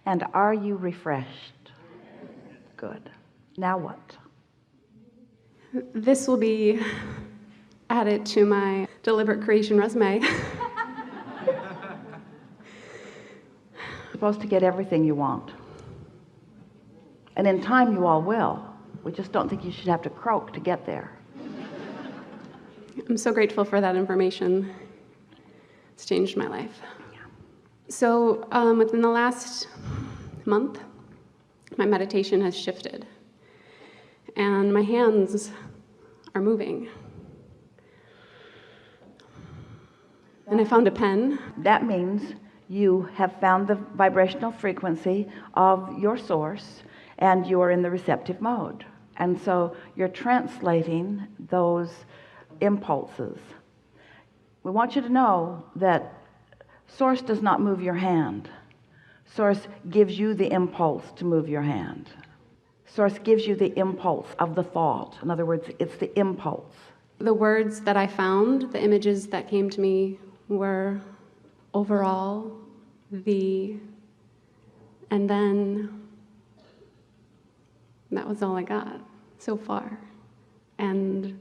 And are you refreshed? Good. Now what? This will be added to my deliberate creation resume. You're supposed to get everything you want. And in time you all will. We just don't think you should have to croak to get there. I'm so grateful for that information. It's changed my life. So within the last month, my meditation has shifted. And my hands are moving. And I found a pen. That means you have found the vibrational frequency of your source and you are in the receptive mode. And so you're translating those impulses. We want you to know that source does not move your hand. Source gives you the impulse to move your hand. Source gives you the impulse of the thought. In other words, it's the impulse. The words that I found, the images that came to me were overall, the, and then that was all I got so far. And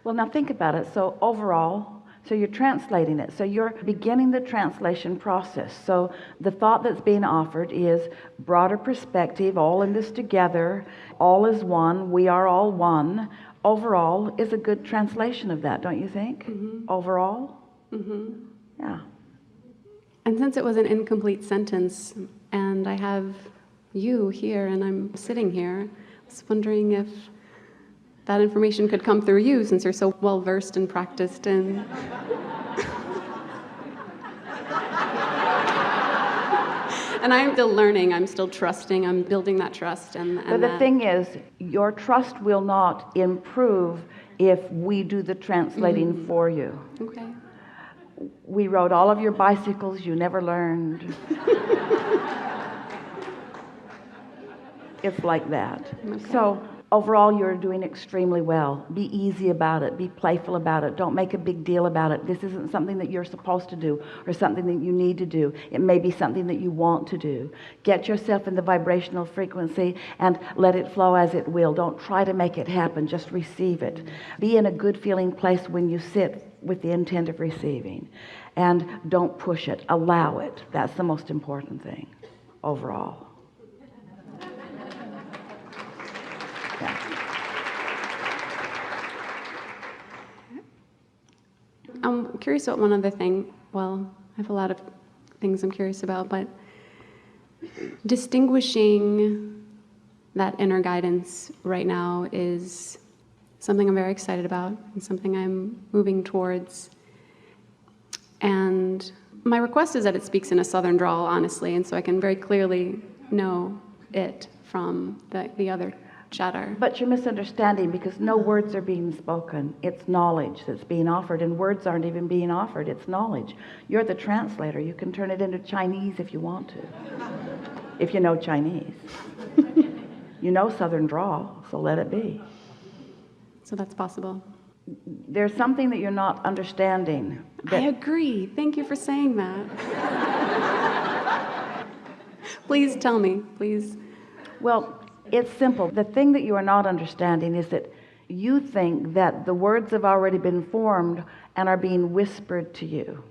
well, now think about it. So overall, so you're translating it. So you're beginning the translation process. So the thought that's being offered is broader perspective, all in this together, all is one, we are all one. Overall is a good translation of that, don't you think? Mm-hmm. Overall? Mm-hmm. Yeah. And since it was an incomplete sentence, and I have you here, and I'm sitting here, I was wondering if that information could come through you, since you're so well-versed and practiced in... And I'm still learning, I'm still trusting, I'm building that trust. But the thing is, your trust will not improve if we do the translating for you. Okay. We rode all of your bicycles, you never learned. It's like that. Okay. So overall, you're doing extremely well. Be easy about it. Be playful about it. Don't make a big deal about it. This isn't something that you're supposed to do or something that you need to do. It may be something that you want to do. Get yourself in the vibrational frequency and let it flow as it will. Don't try to make it happen. Just receive it. Be in a good feeling place when you sit with the intent of receiving. And don't push it. Allow it. That's the most important thing overall. Yeah. I'm curious about one other thing. Well, I have a lot of things I'm curious about, but distinguishing that inner guidance right now is something I'm very excited about and something I'm moving towards. And my request is that it speaks in a Southern drawl, honestly, and so I can very clearly know it from the other chatter. But you're misunderstanding, because no words are being spoken. It's knowledge that's being offered, and words aren't even being offered. It's knowledge. You're the translator. You can turn it into Chinese if you want to, if you know Chinese. You know Southern drawl, so let it be. So that's possible. There's something that you're not understanding. I agree. Thank you for saying that. Please tell me, please. Well, it's simple. The thing that you are not understanding is that you think that the words have already been formed and are being whispered to you.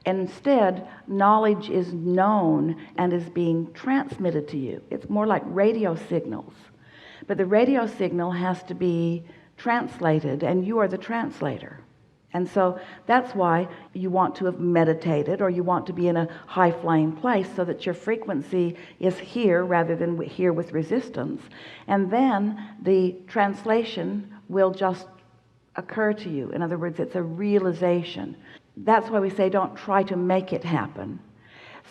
Instead, knowledge is known and is being transmitted to you. It's more like radio signals. But the radio signal has to be translated, and you are the translator. And so that's why you want to have meditated, or you want to be in a high-flying place so that your frequency is here rather than here with resistance. And then the translation will just occur to you. In other words, it's a realization. That's why we say don't try to make it happen.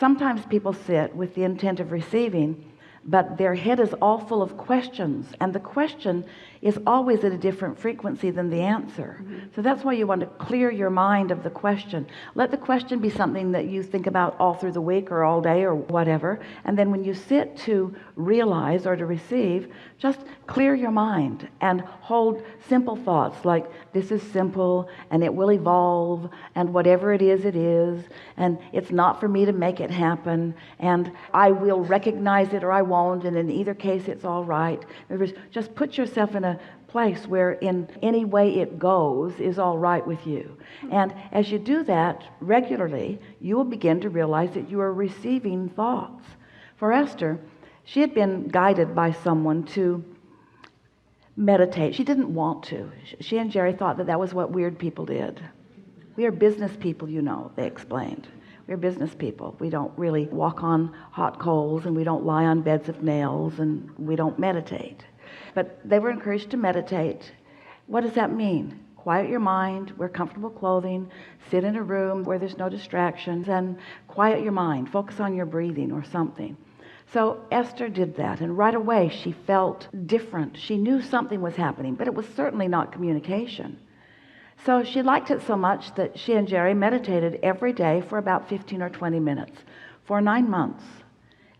Sometimes people sit with the intent of receiving, but their head is all full of questions, and the question is always at a different frequency than the answer. So that's why you want to clear your mind of the question. Let the question be something that you think about all through the week or all day or whatever, and then when you sit to realize or to receive, just clear your mind and hold simple thoughts like, this is simple and it will evolve, and whatever it is, and it's not for me to make it happen, and I will recognize it or I won't, and in either case it's all right. In other words, just put yourself in a place where in any way it goes is all right with you. And as you do that regularly, you will begin to realize that you are receiving thoughts. For Esther, she had been guided by someone to meditate. She didn't want to. She and Jerry thought that that was what weird people did. We are business people, you know, they explained. We're business people. We don't really walk on hot coals, and we don't lie on beds of nails, and we don't meditate. But they were encouraged to meditate. What does that mean? Quiet your mind, wear comfortable clothing, sit in a room where there's no distractions, and quiet your mind. Focus on your breathing or something. So Esther did that, and right away she felt different. She knew something was happening, but it was certainly not communication. So she liked it so much that she and Jerry meditated every day for about 15 or 20 minutes for 9 months.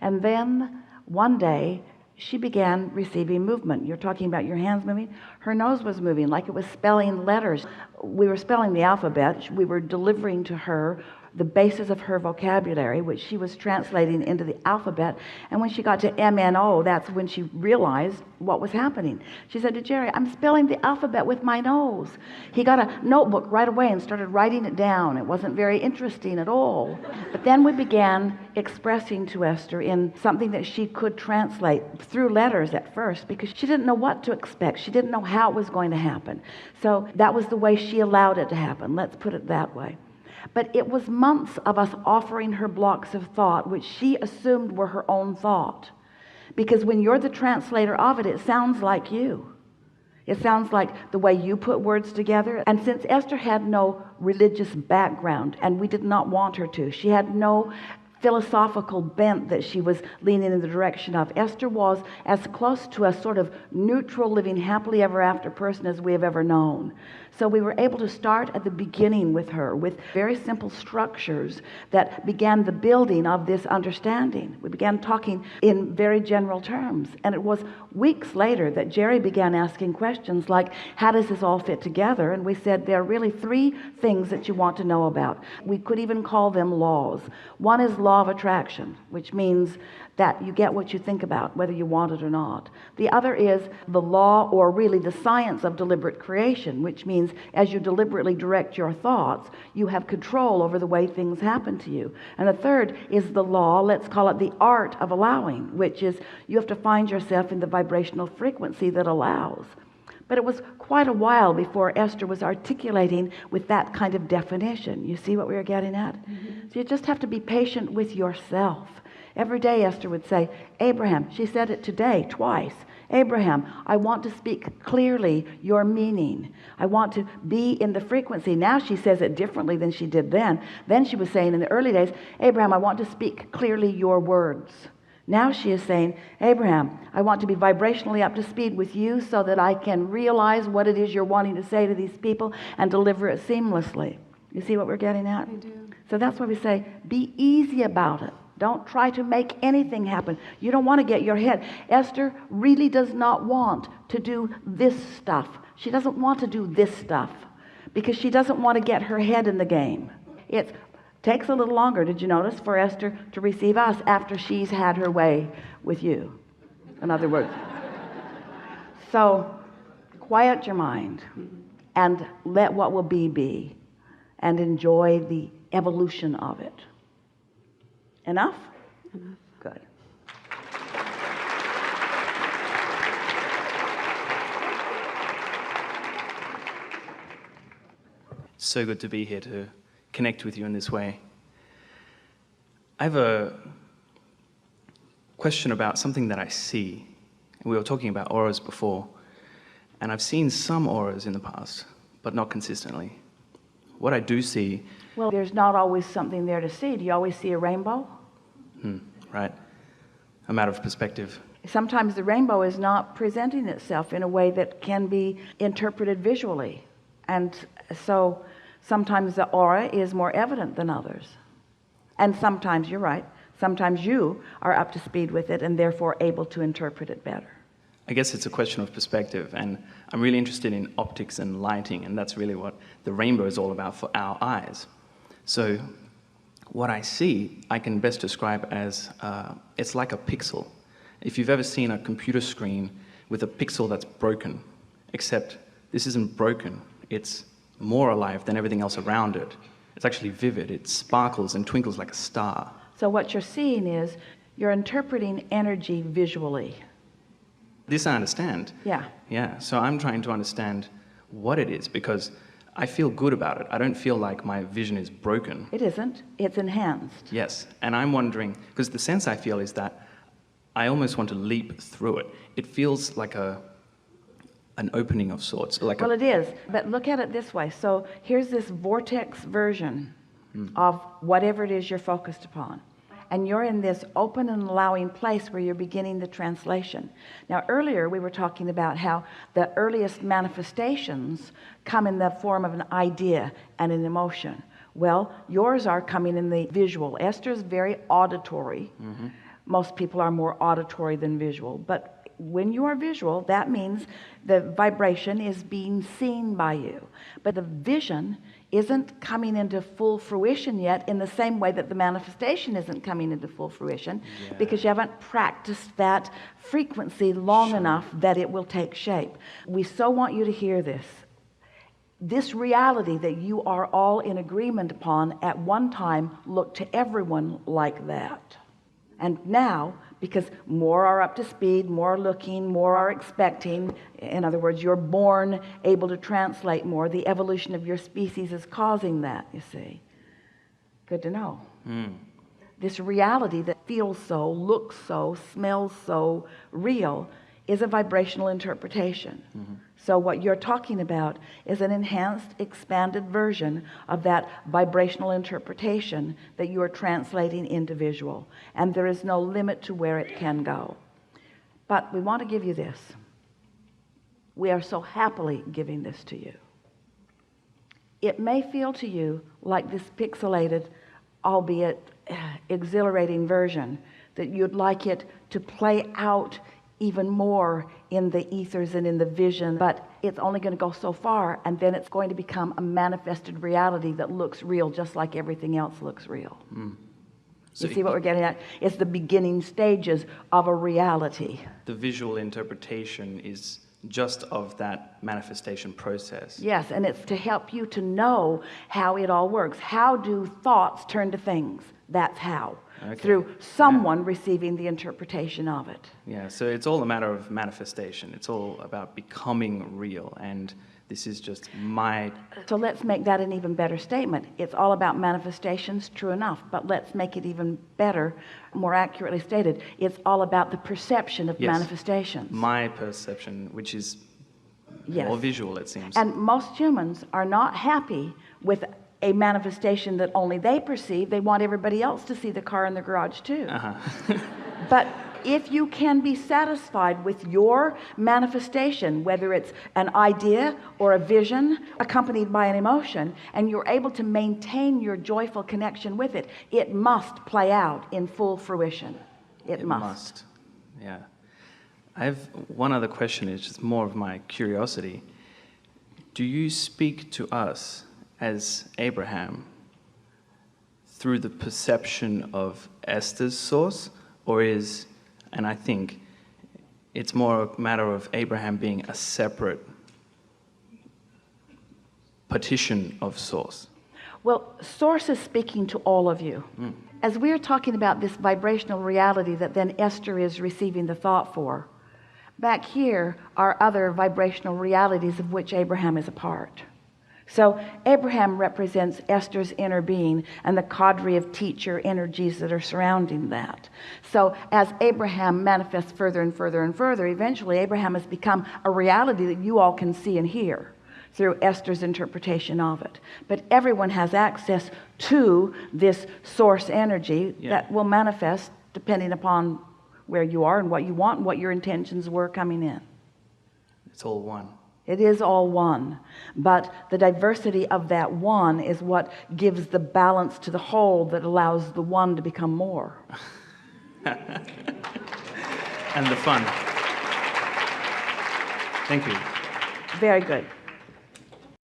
And then one day she began receiving movement. You're talking about your hands moving. Her nose was moving like it was spelling letters. We were spelling the alphabet. We were delivering to her the basis of her vocabulary, which she was translating into the alphabet. And when she got to MNO, that's when she realized what was happening. She said to Jerry, I'm spelling the alphabet with my nose. He got a notebook right away and started writing it down. It wasn't very interesting at all. But then we began expressing to Esther in something that she could translate through letters at first, because she didn't know what to expect. She didn't know how it was going to happen. So that was the way she allowed it to happen. Let's put it that way. But it was months of us offering her blocks of thought, which she assumed were her own thought. Because when you're the translator of it, it sounds like you. It sounds like the way you put words together. And since Esther had no religious background, and we did not want her to, she had no philosophical bent that she was leaning in the direction of. Esther was as close to a sort of neutral, living happily ever after person as we have ever known. So we were able to start at the beginning with her with very simple structures that began the building of this understanding. We began talking in very general terms, and it was weeks later that Jerry began asking questions like, how does this all fit together? And we said, there are really 3 things that you want to know about. We could even call them laws. One is law of attraction, which means that you get what you think about, whether you want it or not. The other is the law, or really the science of deliberate creation, which means as you deliberately direct your thoughts, you have control over the way things happen to you. And the third is the law, let's call it the art of allowing, which is you have to find yourself in the vibrational frequency that allows. But it was quite a while before Esther was articulating with that kind of definition. You see what we were getting at? So you just have to be patient with yourself. Every day Esther would say, Abraham, she said it today twice, Abraham, I want to speak clearly your meaning. I want to be in the frequency. Now she says it differently than she did then. Then she was saying in the early days, Abraham, I want to speak clearly your words. Now she is saying, Abraham, I want to be vibrationally up to speed with you so that I can realize what it is you're wanting to say to these people and deliver it seamlessly. You see what we're getting at? I do. So that's why we say, be easy about it. Don't try to make anything happen. You don't want to get your head. Esther really does not want to do this stuff. She doesn't want to do this stuff because she doesn't want to get her head in the game. It takes a little longer, did you notice, for Esther to receive us after she's had her way with you. In other words. So quiet your mind and let what will be and enjoy the evolution of it. Enough? Enough. Good. So good to be here to connect with you in this way. I have a question about something that I see. We were talking about auras before, and I've seen some auras in the past, but not consistently. What I do see... Well, there's not always something there to see. Do you always see a rainbow? Right. a matter of perspective. Sometimes the rainbow is not presenting itself in a way that can be interpreted visually. And so sometimes the aura is more evident than others. And sometimes, you're right, sometimes you are up to speed with it and therefore able to interpret it better. I guess it's a question of perspective, and I'm really interested in optics and lighting, and that's really what the rainbow is all about for our eyes. So what I see, I can best describe as, it's like a pixel. If you've ever seen a computer screen with a pixel that's broken, except this isn't broken, it's more alive than everything else around it. It's actually vivid, it sparkles and twinkles like a star. So what you're seeing is you're interpreting energy visually. This I understand. Yeah. Yeah, so I'm trying to understand what it is, because I feel good about it. I don't feel like my vision is broken. It isn't. It's enhanced. Yes, and I'm wondering, because the sense I feel is that I almost want to leap through it. It feels like an opening of sorts. Like Well, it is, but look at it this way. So here's this vortex version of whatever it is you're focused upon. And you're in this open and allowing place where you're beginning the translation. Now, earlier we were talking about how the earliest manifestations come in the form of an idea and an emotion. Well, yours are coming in the visual. Esther's very auditory. Most people are more auditory than visual. But when you are visual, that means the vibration is being seen by you. But the vision isn't coming into full fruition yet, in the same way that the manifestation isn't coming into full fruition, because you haven't practiced that frequency long enough that it will take shape. We so want you to hear this. This reality that you are all in agreement upon at one time looked to everyone like that. And now, because more are up to speed, more are looking, more are expecting, in other words, you're born able to translate more, the evolution of your species is causing that, you see. Good to know. This reality that feels so, looks so, smells so real is a vibrational interpretation. So what you're talking about is an enhanced, expanded version of that vibrational interpretation that you are translating into visual. And there is no limit to where it can go. But we want to give you this. We are so happily giving this to you. It may feel to you like this pixelated, albeit exhilarating version, that you'd like it to play out even more in the ethers and in the vision, but it's only going to go so far, and then it's going to become a manifested reality that looks real, just like everything else looks real. So you see what we're getting at? It's the beginning stages of a reality. the visual interpretation is just of that manifestation process. Yes, and it's to help you to know how it all works. How do thoughts turn to things? That's how. Okay. Through someone receiving the interpretation of it. Yeah, so it's all a matter of manifestation. It's all about becoming real, and this is just my... So let's make that an even better statement. It's all about manifestations, true enough, but let's make it even better, more accurately stated. It's all about the perception of manifestations. My perception, which is more visual, it seems. And most humans are not happy with a manifestation that only they perceive. They want everybody else to see the car in the garage too. But if you can be satisfied with your manifestation, whether it's an idea or a vision accompanied by an emotion, and you're able to maintain your joyful connection with it, it must play out in full fruition. It must. Yeah. I have one other question. It's just more of my curiosity. Do you speak to us as Abraham through the perception of Esther's source, or is, and I think it's more a matter of Abraham being a separate partition of source? Well, source is speaking to all of you. As we're talking about this vibrational reality that then Esther is receiving the thought for, back here are other vibrational realities of which Abraham is a part. So Abraham represents Esther's inner being and the cadre of teacher energies that are surrounding that. So as Abraham manifests further and further and further, eventually Abraham has become a reality that you all can see and hear through Esther's interpretation of it. But everyone has access to this source energy that will manifest depending upon where you are and what you want and what your intentions were coming in. It's all one. It is all one, but the diversity of that one is what gives the balance to the whole that allows the one to become more. And the fun. Thank you. Very good.